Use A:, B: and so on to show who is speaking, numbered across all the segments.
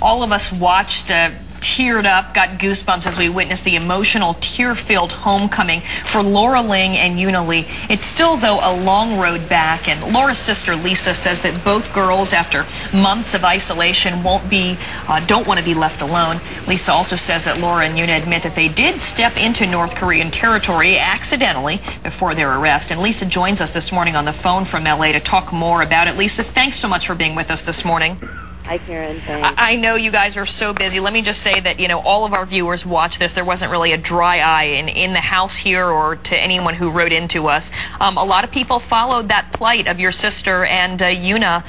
A: All of us watched, teared up, got goosebumps as we witnessed the emotional, tear-filled homecoming for Laura Ling and Euna Lee. It's still, though, a long road back, and Laura's sister Lisa says that both girls, after months of isolation, don't want to be left alone. Lisa also says that Laura and Euna admit that they did step into North Korean territory accidentally before their arrest. And Lisa joins us this morning on the phone from LA to talk more about it. Lisa, thanks so much for being with us this morning.
B: Hi, Karen. Thanks.
A: I know you guys are so busy. Let me just say that, all of our viewers watch this. There wasn't really a dry eye in the house here or to anyone who wrote into us. A lot of people followed that plight of your sister and Euna,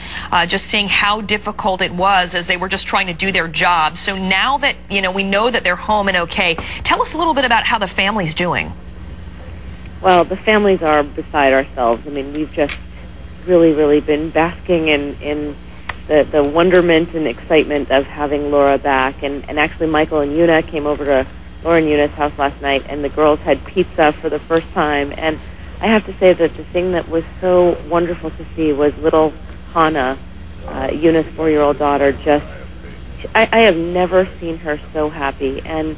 A: just seeing how difficult it was as they were just trying to do their job. So now that, we know that they're home and okay, tell us a little bit about how the family's doing.
B: Well, the families are beside ourselves. I mean, we've just really been basking in the wonderment and excitement of having Laura back. And actually, Michael and Euna came over to Laura and Euna's house last night, and the girls had pizza for the first time. And I have to say that the thing that was so wonderful to see was little Hannah, Euna's 4-year-old daughter. I have never seen her so happy. And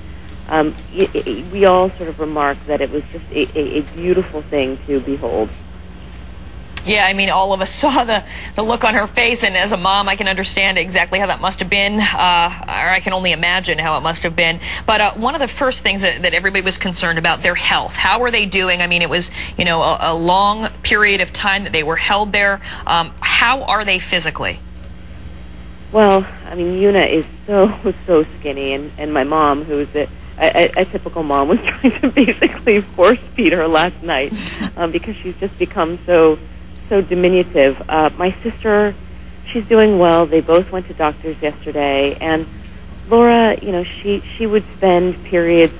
B: we all sort of remarked that it was just a beautiful thing to behold.
A: Yeah, I mean, all of us saw the look on her face, and as a mom, I can understand exactly how that must have been, or I can only imagine how it must have been. But one of the first things that everybody was concerned about, their health. How are they doing? I mean, it was, a long period of time that they were held there. How are they physically?
B: Well, I mean, Euna is so skinny, and my mom, who is a typical mom, was trying to basically force feed her last night because she's just become so diminutive. My sister, she's doing well. They both went to doctors yesterday, and Laura, she would spend periods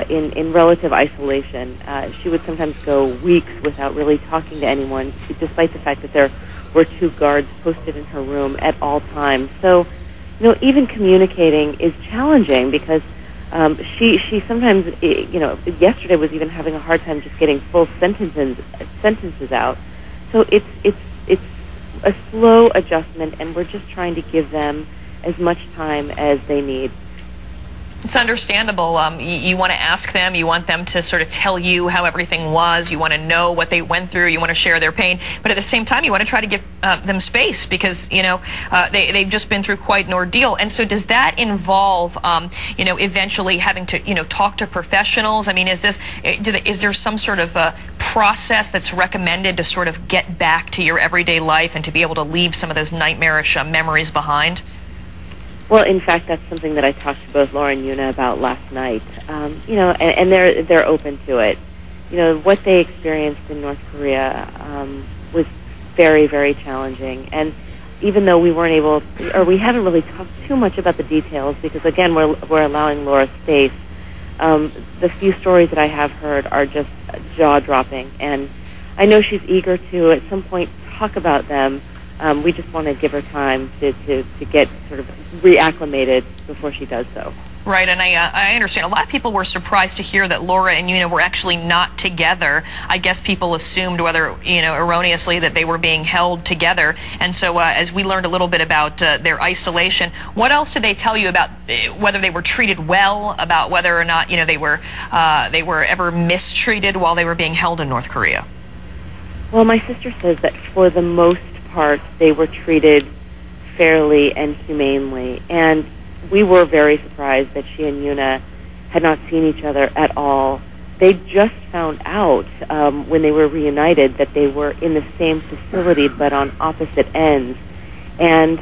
B: in relative isolation. She would sometimes go weeks without really talking to anyone, despite the fact that there were 2 guards posted in her room at all times. So, even communicating is challenging because she sometimes, yesterday was even having a hard time just getting full sentences out. So it's a slow adjustment, and we're just trying to give them as much time as they need.
A: It's understandable. You want to ask them. You want them to sort of tell you how everything was. You want to know what they went through. You want to share their pain. But at the same time, you want to try to give them space because, they've just been through quite an ordeal. And so does that involve, eventually having to, talk to professionals? I mean, is there some sort of process that's recommended to sort of get back to your everyday life and to be able to leave some of those nightmarish memories behind?
B: Well, in fact, that's something that I talked to both Laura and Euna about last night. And they're open to it. What they experienced in North Korea was very challenging. And even though we weren't able, or we haven't really talked too much about the details, because again, we're allowing Laura space. The few stories that I have heard are just jaw-dropping, and I know she's eager to at some point talk about them. We just want to give her time to get sort of reacclimated before she does so.
A: Right, and I understand. A lot of people were surprised to hear that Laura and Euna were actually not together. I guess people assumed, whether, erroneously, that they were being held together. And so as we learned a little bit about their isolation, what else did they tell you about whether they were treated well, about whether or not, they were ever mistreated while they were being held in North Korea?
B: Well, my sister says that for the most part, they were treated fairly and humanely, and we were very surprised that she and Euna had not seen each other at all. They just found out when they were reunited that they were in the same facility but on opposite ends, and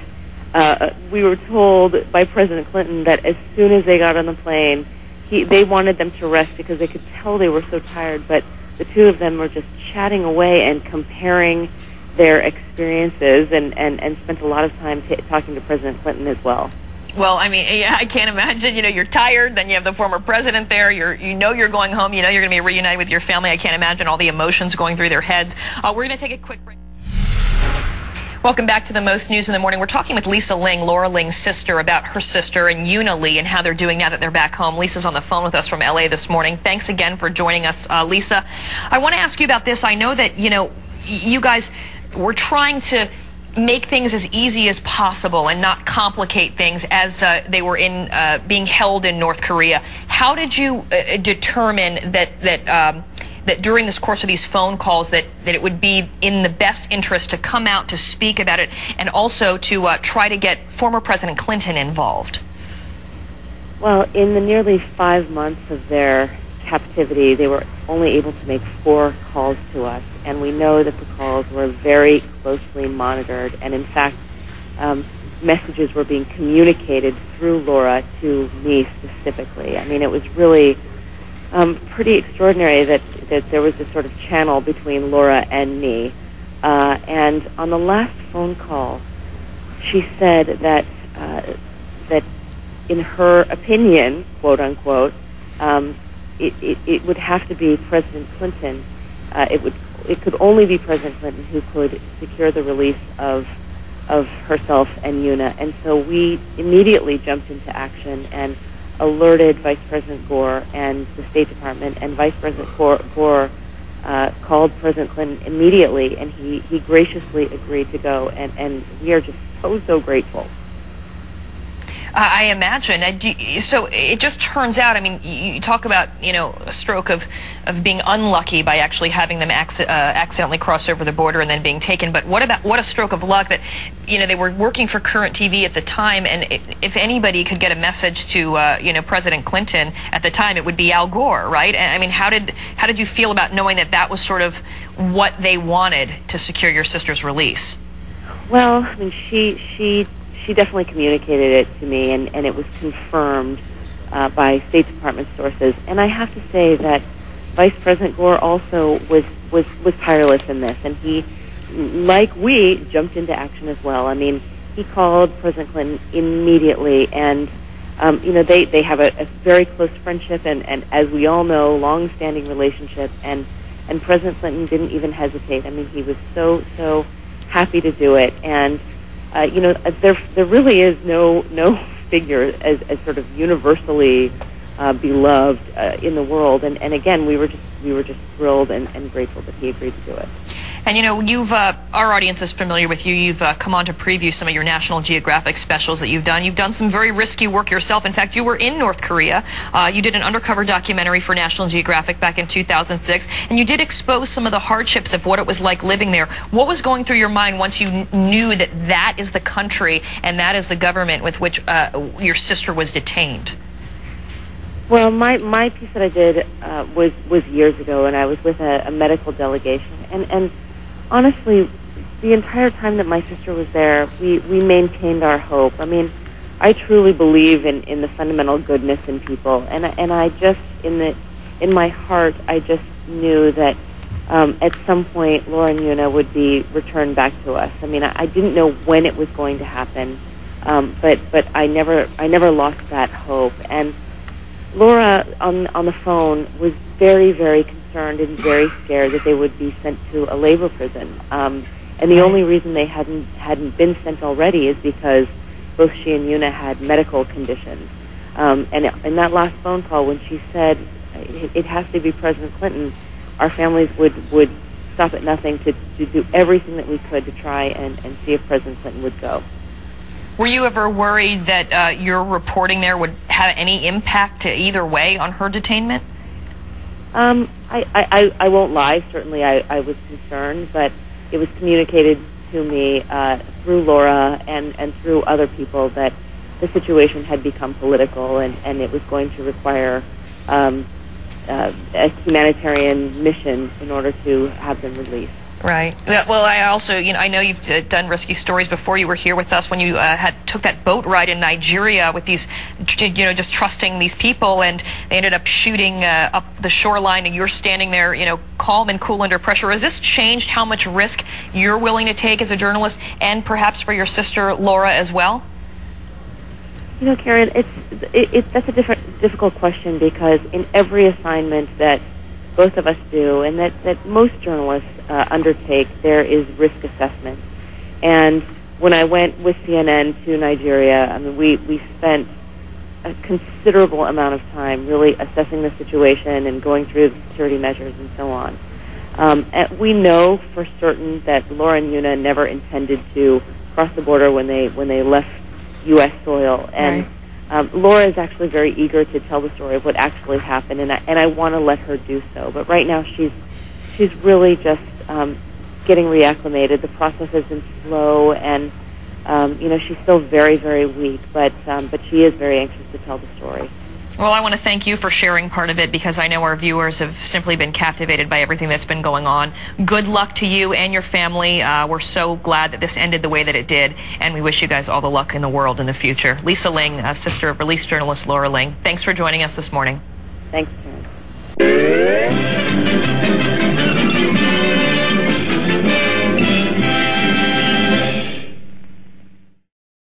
B: we were told by President Clinton that as soon as they got on the plane, they wanted them to rest because they could tell they were so tired, but the 2 of them were just chatting away and comparing their experiences, and spent a lot of time talking to President Clinton as well.
A: Well, I mean, yeah, I can't imagine. You're tired, then you have the former president there. You're going home. You're going to be reunited with your family. I can't imagine all the emotions going through their heads. We're going to take a quick break. Welcome back to the Most News in the Morning. We're talking with Lisa Ling, Laura Ling's sister, about her sister and Euna Lee and how they're doing now that they're back home. Lisa's on the phone with us from LA this morning. Thanks again for joining us, Lisa. I want to ask you about this. I know that, you guys were trying to make things as easy as possible and not complicate things as they were being held in North Korea. How did you determine that during this course of these phone calls that it would be in the best interest to come out to speak about it and also to try to get former President Clinton involved?
B: Well, in the nearly 5 months of their captivity, they were only able to make 4 calls to us, and we know that the calls were very closely monitored, and in fact, messages were being communicated through Laura to me specifically. I mean, it was really pretty extraordinary that there was this sort of channel between Laura and me. And on the last phone call, she said that in her opinion, quote unquote, it would have to be President Clinton. It could only be President Clinton who could secure the release of herself and Euna. And so we immediately jumped into action and alerted Vice President Gore and the State Department, and Vice President Gore called President Clinton immediately, and he graciously agreed to go, and we are just so grateful.
A: I imagine. So it just turns out, I mean, you talk about, a stroke of being unlucky by actually having them accidentally cross over the border and then being taken. But what a stroke of luck that, they were working for Current TV at the time, and if anybody could get a message to, President Clinton at the time, it would be Al Gore, right? And I mean, how did you feel about knowing that was sort of what they wanted to secure your sister's release? Well,
B: I mean, she definitely communicated it to me, and it was confirmed by State Department sources. And I have to say that Vice President Gore also was tireless in this, and he, like we, jumped into action as well. I mean, he called President Clinton immediately, and they have a very close friendship, and as we all know, long-standing relationship. And President Clinton didn't even hesitate. I mean, he was so happy to do it, and there really is no figure as sort of universally beloved in the world, and again, we were just thrilled and grateful that he agreed to do it.
A: And our audience is familiar with you. You've come on to preview some of your National Geographic specials that you've done. You've done some very risky work yourself. In fact, you were in North Korea. You did an undercover documentary for National Geographic back in 2006, and you did expose some of the hardships of what it was like living there. What was going through your mind once you knew that is the country and that is the government with which your sister was detained?
B: Well, my piece that I did was years ago, and I was with a medical delegation, and honestly, the entire time that my sister was there, we maintained our hope. I mean, I truly believe in the fundamental goodness in people, and I just in my heart, I just knew that at some point Laura and Euna would be returned back to us. I mean, I didn't know when it was going to happen, but I never lost that hope. And Laura on the phone was very concerned and very scared that they would be sent to a labor prison. And the only reason they hadn't been sent already is because both she and Euna had medical conditions. And in that last phone call, when she said it has to be President Clinton, our families would stop at nothing to do everything that we could to try and see if President Clinton would go.
A: Were you ever worried that your reporting there would have any impact to either way on her detainment?
B: I won't lie. Certainly I was concerned, but it was communicated to me through Laura and through other people that the situation had become political, and it was going to require a humanitarian mission in order to have them released.
A: Right. Well, I also, I know you've done risky stories before. You were here with us when you took that boat ride in Nigeria with these, just trusting these people, and they ended up shooting up the shoreline, and you're standing there, calm and cool under pressure. Has this changed how much risk you're willing to take as a journalist, and perhaps for your sister Laura as well?
B: Karen, that's a difficult question, because in every assignment that both of us do, and that most journalists undertake, there is risk assessment. And when I went with CNN to Nigeria, I mean, we spent a considerable amount of time really assessing the situation and going through the security measures and so on. And we know for certain that Laura and Euna never intended to cross the border when they left U.S. soil. And Laura is actually very eager to tell the story of what actually happened, and I want to let her do so. But right now she's really just getting reacclimated. The process has been slow, and she's still very, very weak. But she is very anxious to tell the story.
A: Well, I want to thank you for sharing part of it, because I know our viewers have simply been captivated by everything that's been going on. Good luck to you and your family. We're so glad that this ended the way that it did, and we wish you guys all the luck in the world in the future. Lisa Ling, sister of released journalist Laura Ling, thanks for joining us this morning.
B: Thanks, Karen.